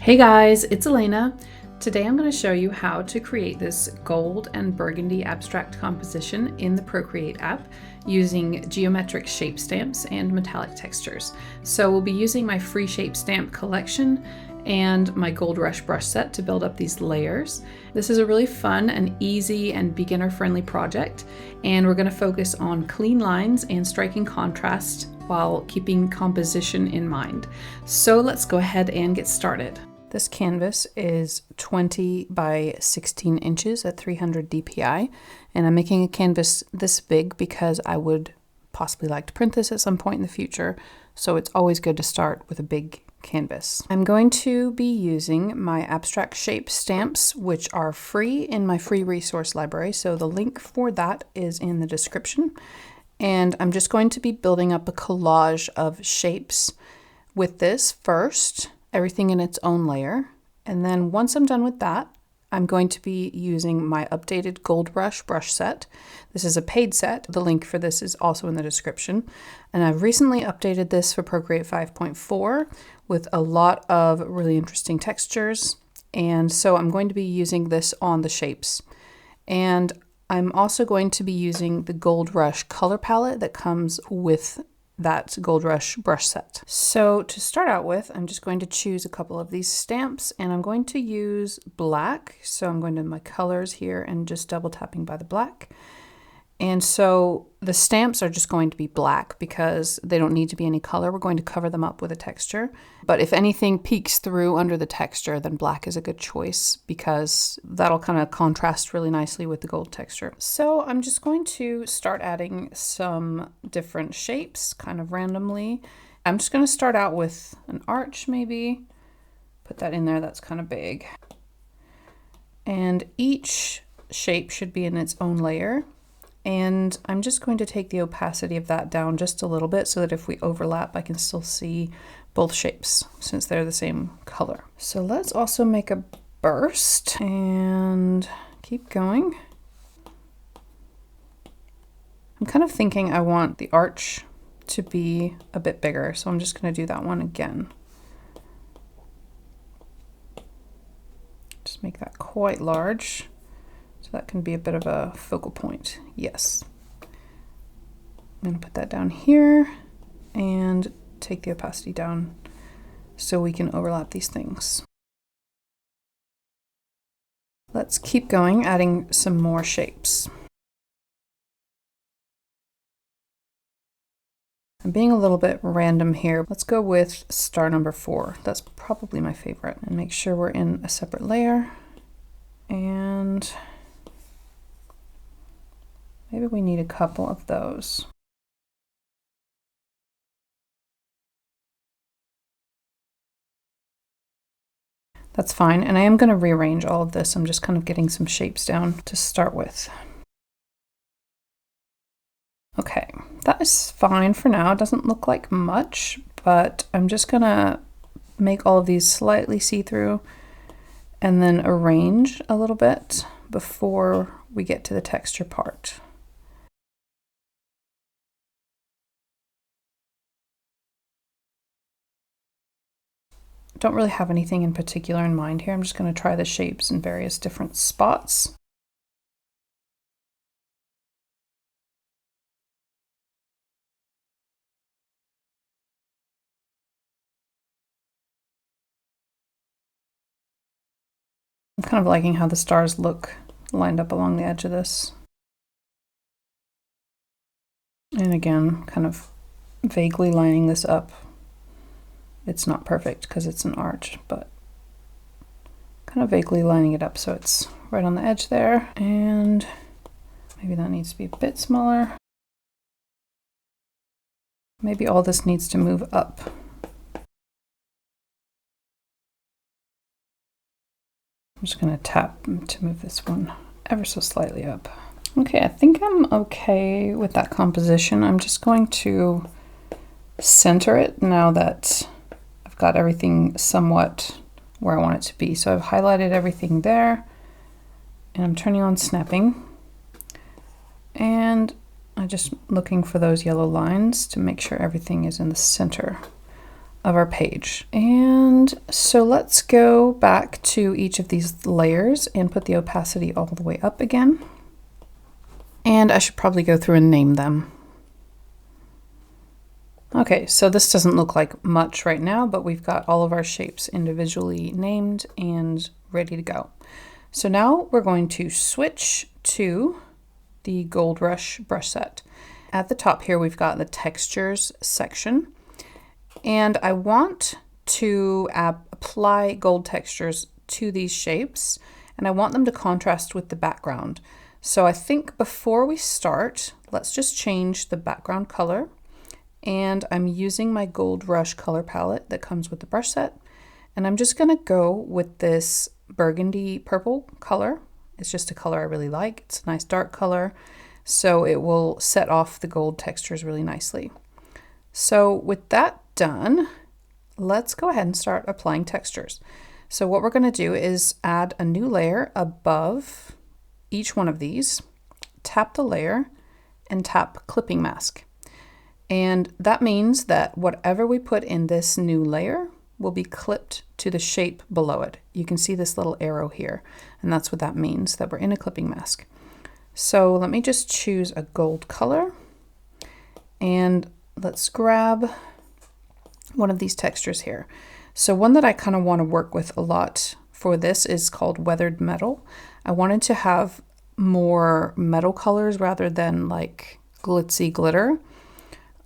Hey guys, it's Elena. Today I'm going to show you how to create this gold and burgundy abstract composition in the Procreate app using geometric shape stamps and metallic textures. So we'll be using my free shape stamp collection and my Gold Rush brush set to build up these layers. This is a really fun and easy and beginner-friendly project, and we're going to focus on clean lines and striking contrast while keeping composition in mind. So let's go ahead and get started. This canvas is 20 by 16 inches at 300 dpi, and I'm making a canvas this big because I would possibly like to print this at some point in the future, so it's always good to start with a big canvas. I'm going to be using my abstract shape stamps, which are free in my free resource library, so the link for that is in the description. And I'm just going to be building up a collage of shapes with this first, everything in its own layer. And then once I'm done with that, I'm going to be using my updated Gold Rush brush set. This is a paid set. The link for this is also in the description. And I've recently updated this for Procreate 5.4 with a lot of really interesting textures. And so I'm going to be using this on the shapes. And I'm also going to be using the Gold Rush color palette that comes with that Gold Rush brush set. So to start out with, I'm just going to choose a couple of these stamps, and I'm going to use black. So I'm going to my colors here and just double tapping by the black. And so the stamps are just going to be black because they don't need to be any color. We're going to cover them up with a texture. But if anything peeks through under the texture, then black is a good choice because that'll kind of contrast really nicely with the gold texture. So I'm just going to start adding some different shapes kind of randomly. I'm just going to start out with an arch maybe. Put that in there, that's kind of big. And each shape should be in its own layer. And I'm just going to take the opacity of that down just a little bit so that if we overlap, I can still see both shapes since they're the same color. So let's also make a burst and keep going. I'm kind of thinking I want the arch to be a bit bigger, so I'm just going to do that one again. Just make that quite large. So that can be a bit of a focal point. Yes. I'm going to put that down here and take the opacity down so we can overlap these things. Let's keep going, adding some more shapes. I'm being a little bit random here. Let's go with star number 4. That's probably my favorite. And make sure we're in a separate layer. And maybe we need a couple of those. That's fine, and I am going to rearrange all of this. I'm just kind of getting some shapes down to start with. Okay, that is fine for now. It doesn't look like much, but I'm just going to make all of these slightly see-through and then arrange a little bit before we get to the texture part. Don't really have anything in particular in mind here. I'm just going to try the shapes in various different spots. I'm kind of liking how the stars look lined up along the edge of this. And again, kind of vaguely lining this up. It's not perfect because it's an arch, but kind of vaguely lining it up so it's right on the edge there. And maybe that needs to be a bit smaller. Maybe all this needs to move up. I'm just going to tap to move this one ever so slightly up. Okay, I think I'm okay with that composition. I'm just going to center it now that got everything somewhat where I want it to be. So I've highlighted everything there and I'm turning on snapping, and I'm just looking for those yellow lines to make sure everything is in the center of our page. And so let's go back to each of these layers and put the opacity all the way up again. And I should probably go through and name them. Okay, so this doesn't look like much right now, but we've got all of our shapes individually named and ready to go. So now we're going to switch to the Gold Rush brush set. At the top here, we've got the textures section, and I want to apply gold textures to these shapes, and I want them to contrast with the background. So I think before we start, let's just change the background color, and I'm using my Gold Rush color palette that comes with the brush set, and I'm just gonna go with this burgundy purple color. It's just a color I really like. It's a nice dark color, so it will set off the gold textures really nicely. So with that done, let's go ahead and start applying textures. So what we're going to do is add a new layer above each one of these, tap the layer, and tap clipping mask. And that means that whatever we put in this new layer will be clipped to the shape below it. You can see this little arrow here, and that's what that means, that we're in a clipping mask. So let me just choose a gold color, and let's grab one of these textures here. So one that I kind of want to work with a lot for this is called Weathered Metal. I wanted to have more metal colors rather than like glitzy glitter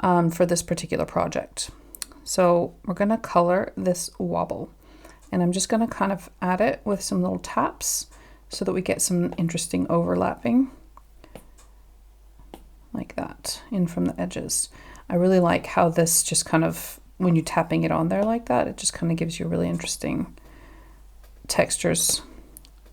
for this particular project. So we're going to color this wobble, and I'm just going to kind of add it with some little taps so that we get some interesting overlapping like that in from the edges. I really like how this just kind of, when you're tapping it on there like that, it just kind of gives you really interesting textures.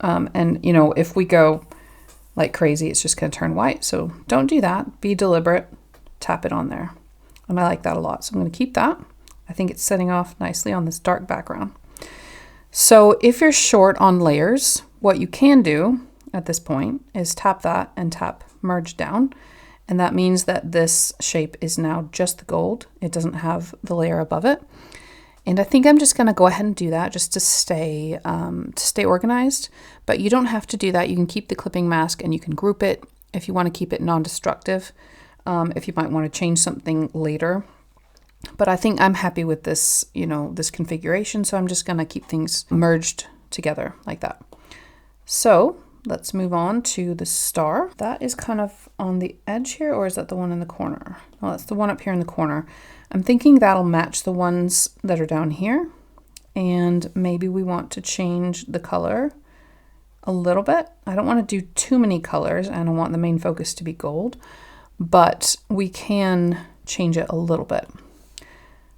And you know, if we go like crazy, it's just going to turn white. So don't do that. Be deliberate. Tap it on there. And I like that a lot. So I'm going to keep that. I think it's setting off nicely on this dark background. So if you're short on layers, what you can do at this point is tap that and tap merge down. And that means that this shape is now just the gold. It doesn't have the layer above it. And I think I'm just going to go ahead and do that just to stay organized. But you don't have to do that. You can keep the clipping mask and you can group it if you want to keep it non-destructive. If you might want to change something later. But I think I'm happy with this, you know, this configuration. So I'm just going to keep things merged together like that. So let's move on to the star. That is kind of on the edge here, or is that the one in the corner? Well, that's the one up here in the corner. I'm thinking that'll match the ones that are down here. And maybe we want to change the color a little bit. I don't want to do too many colors, and I want the main focus to be gold, but we can change it a little bit.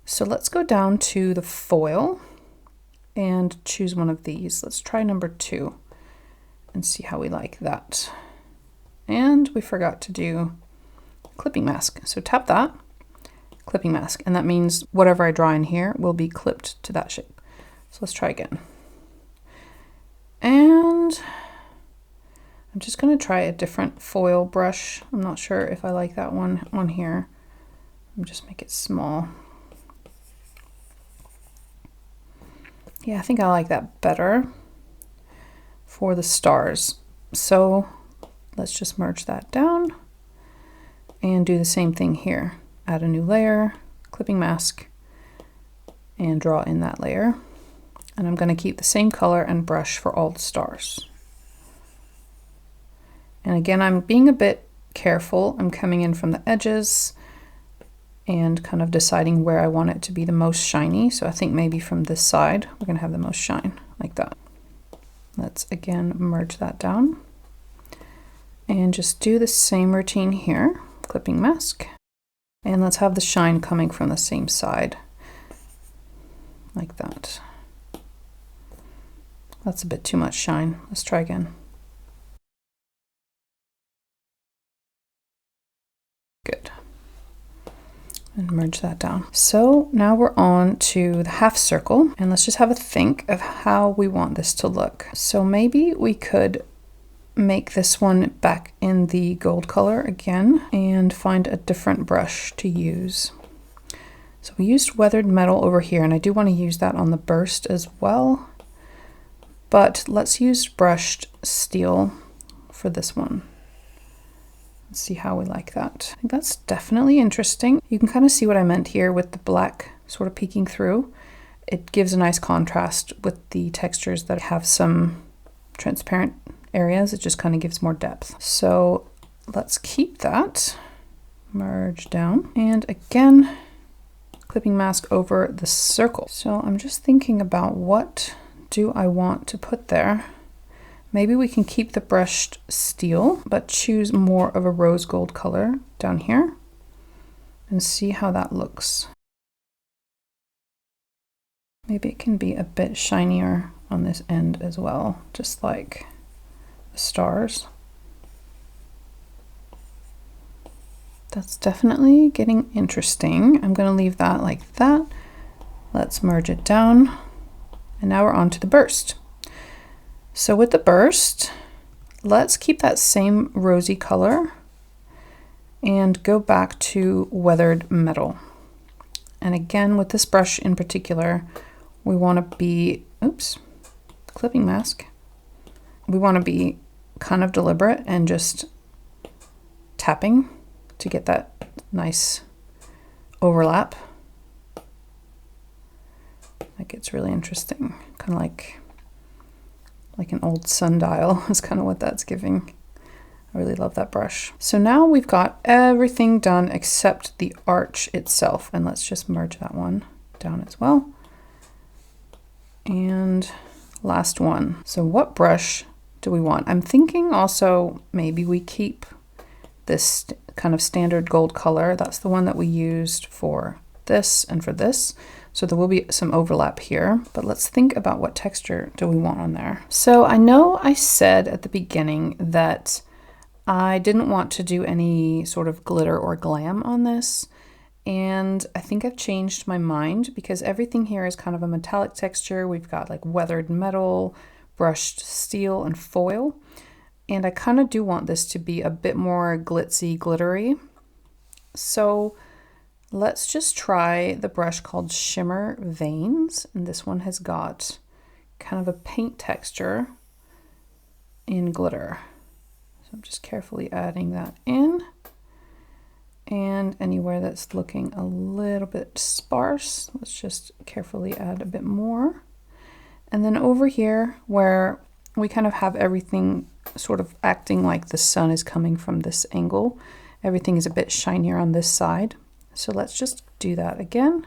So let's go down to the foil and choose one of these. Let's try number 2 and see how we like that. And we forgot to do clipping mask. So tap that, clipping mask, and that means whatever I draw in here will be clipped to that shape. So let's try again. And I'm just going to try a different foil brush. I'm not sure if I like that one on here. I'll just make it small. Yeah, I think I like that better for the stars. So let's just merge that down and do the same thing here. Add a new layer, clipping mask, and draw in that layer. And I'm going to keep the same color and brush for all the stars. And again, I'm being a bit careful. I'm coming in from the edges and kind of deciding where I want it to be the most shiny. So I think maybe from this side, we're going to have the most shine like that. Let's again merge that down and just do the same routine here, clipping mask. And let's have the shine coming from the same side like that. That's a bit too much shine. Let's try again. Good. And merge that down. So now we're on to the half circle, and let's just have a think of how we want this to look. So maybe we could make this one back in the gold color again and find a different brush to use. So we used weathered metal over here, and I do want to use that on the burst as well. But let's use brushed steel for this one. Let's see how we like that. I think that's definitely interesting. You can kind of see what I meant here with the black sort of peeking through. It gives a nice contrast with the textures that have some transparent areas. It just kind of gives more depth. So let's keep that. Merge down. And again, clipping mask over the circle. So I'm just thinking about what do I want to put there. Maybe we can keep the brushed steel, but choose more of a rose gold color down here and see how that looks. Maybe it can be a bit shinier on this end as well, just like the stars. That's definitely getting interesting. I'm going to leave that like that. Let's merge it down. And now we're on to the burst. So with the burst, let's keep that same rosy color and go back to weathered metal. And again, with this brush in particular, we want to be, oops, clipping mask. We want to be kind of deliberate and just tapping to get that nice overlap. That gets really interesting, kind of like an old sundial is kind of what that's giving. I really love that brush. So now we've got everything done except the arch itself, and let's just merge that one down as well. And last one. So what brush do we want? I'm thinking also maybe we keep this kind of standard gold color. That's the one that we used for this and for this. So there will be some overlap here, but let's think about what texture do we want on there. So I know I said at the beginning that I didn't want to do any sort of glitter or glam on this, and I think I've changed my mind because everything here is kind of a metallic texture. We've got like weathered metal, brushed steel, and foil, and I kind of do want this to be a bit more glitzy, glittery. So let's just try the brush called Shimmer Veins, and this one has got kind of a paint texture in glitter. So I'm just carefully adding that in, and anywhere that's looking a little bit sparse, let's just carefully add a bit more. And then over here where we kind of have everything sort of acting like the sun is coming from this angle, everything is a bit shinier on this side. So let's just do that again.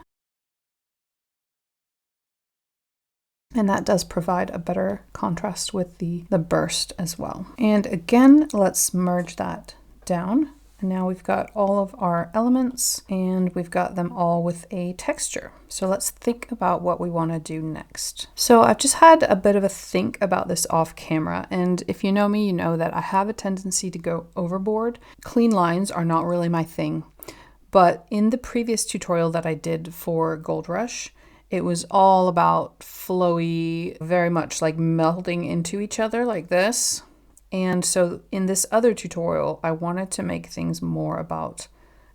And that does provide a better contrast with the burst as well. And again, let's merge that down. And now we've got all of our elements and we've got them all with a texture. So let's think about what we want to do next. So I've just had a bit of a think about this off camera. And if you know me, you know that I have a tendency to go overboard. Clean lines are not really my thing. But in the previous tutorial that I did for Gold Rush, it was all about flowy, very much like melting into each other like this. And so in this other tutorial, I wanted to make things more about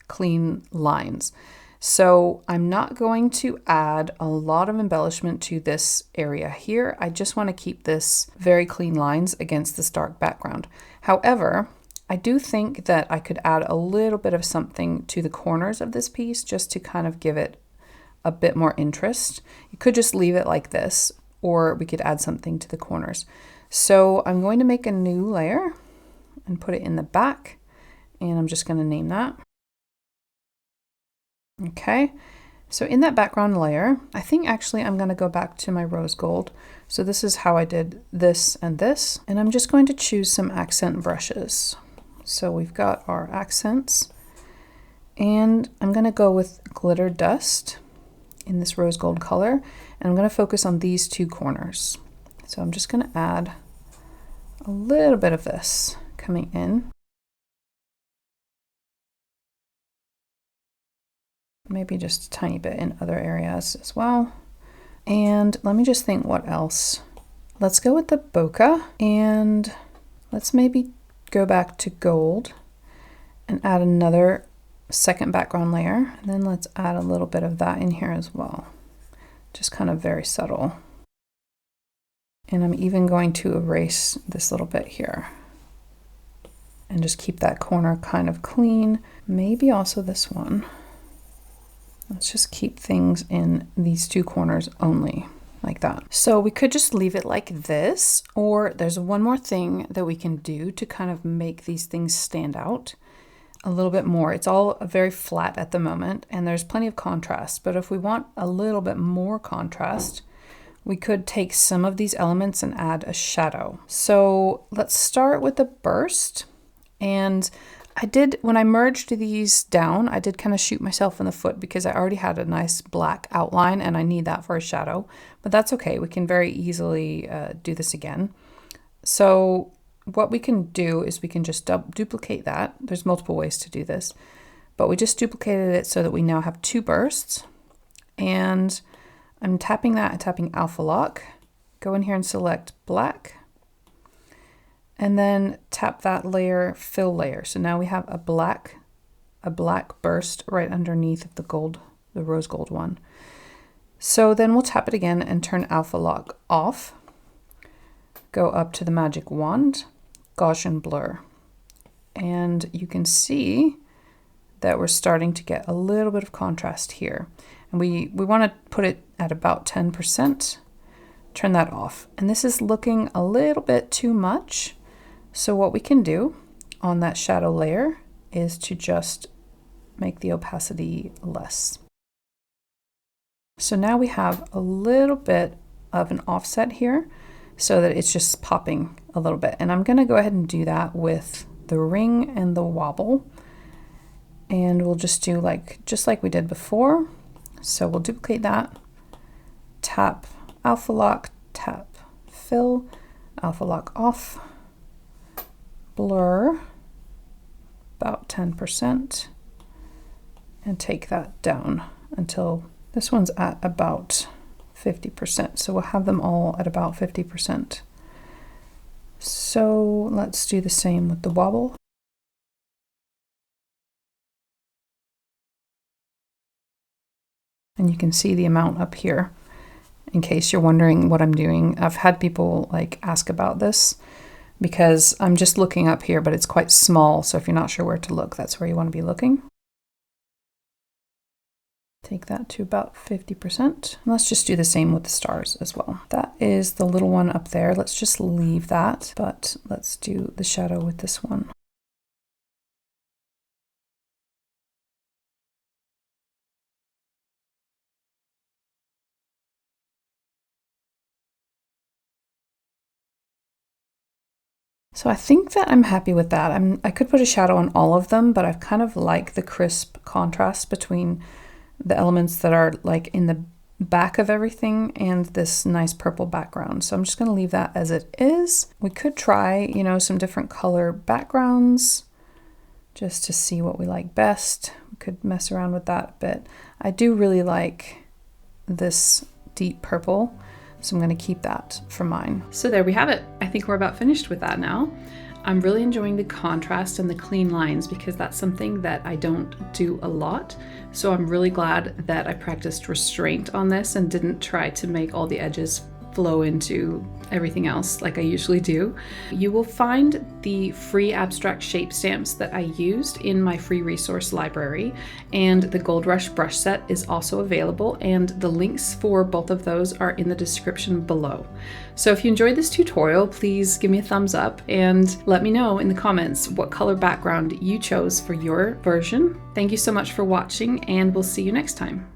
clean lines. So I'm not going to add a lot of embellishment to this area here. I just want to keep this very clean lines against this dark background. However, I do think that I could add a little bit of something to the corners of this piece just to kind of give it a bit more interest. You could just leave it like this, or we could add something to the corners. So I'm going to make a new layer and put it in the back, and I'm just going to name that. Okay, so in that background layer, I think actually I'm going to go back to my rose gold. So this is how I did this, and I'm just going to choose some accent brushes. So we've got our accents, and I'm going to go with glitter dust in this rose gold color, and I'm going to focus on these two corners. So I'm just going to add a little bit of this coming in. Maybe just a tiny bit in other areas as well. And let me just think what else. Let's go with the bokeh, and let's maybe go back to gold and add another second background layer. And then let's add a little bit of that in here as well. Just kind of very subtle. And I'm even going to erase this little bit here and just keep that corner kind of clean. Maybe also this one. Let's just keep things in these two corners only, like that. So we could just leave it like this, or there's one more thing that we can do to kind of make these things stand out a little bit more. It's all very flat at the moment and there's plenty of contrast, but if we want a little bit more contrast, we could take some of these elements and add a shadow. So let's start with the burst. And when I merged these down, I did kind of shoot myself in the foot because I already had a nice black outline and I need that for a shadow, but that's okay. We can very easily do this again. So what we can do is we can just duplicate that. There's multiple ways to do this, but we just duplicated it so that we now have two bursts. And I'm tapping that and tapping Alpha Lock. Go in here and select black. And then tap that layer, fill layer. So now we have a black burst right underneath of the gold, the rose gold one. So then we'll tap it again and turn Alpha Lock off. Go up to the magic wand, Gaussian blur. And you can see that we're starting to get a little bit of contrast here. And we want to put it at about 10%. Turn that off. And this is looking a little bit too much. So what we can do on that shadow layer is to just make the opacity less. So now we have a little bit of an offset here so that it's just popping a little bit. And I'm going to go ahead and do that with the ring and the wobble. And we'll just do just like we did before. So we'll duplicate that, tap Alpha Lock, tap fill, Alpha Lock off, blur about 10%, and take that down until this one's at about 50%. So we'll have them all at about 50%. So let's do the same with the wobble. And you can see the amount up here in case you're wondering what I'm doing. I've had people ask about this because I'm just looking up here, but it's quite small. So if you're not sure where to look, that's where you want to be looking. Take that to about 50%. And let's just do the same with the stars as well. That is the little one up there. Let's just leave that, but let's do the shadow with this one. So I think that I'm happy with that. I could put a shadow on all of them, but I kind of like the crisp contrast between the elements that are in the back of everything and this nice purple background. So I'm just going to leave that as it is. We could try, some different color backgrounds just to see what we like best. We could mess around with that a bit. I do really like this deep purple, so I'm going to keep that for mine. So there we have it. I think we're about finished with that now. I'm really enjoying the contrast and the clean lines because that's something that I don't do a lot. So I'm really glad that I practiced restraint on this and didn't try to make all the edges flow into everything else like I usually do. You will find the free abstract shape stamps that I used in my free resource library, and the Gold Rush brush set is also available, and the links for both of those are in the description below. So if you enjoyed this tutorial, please give me a thumbs up and let me know in the comments what color background you chose for your version. Thank you so much for watching, and we'll see you next time.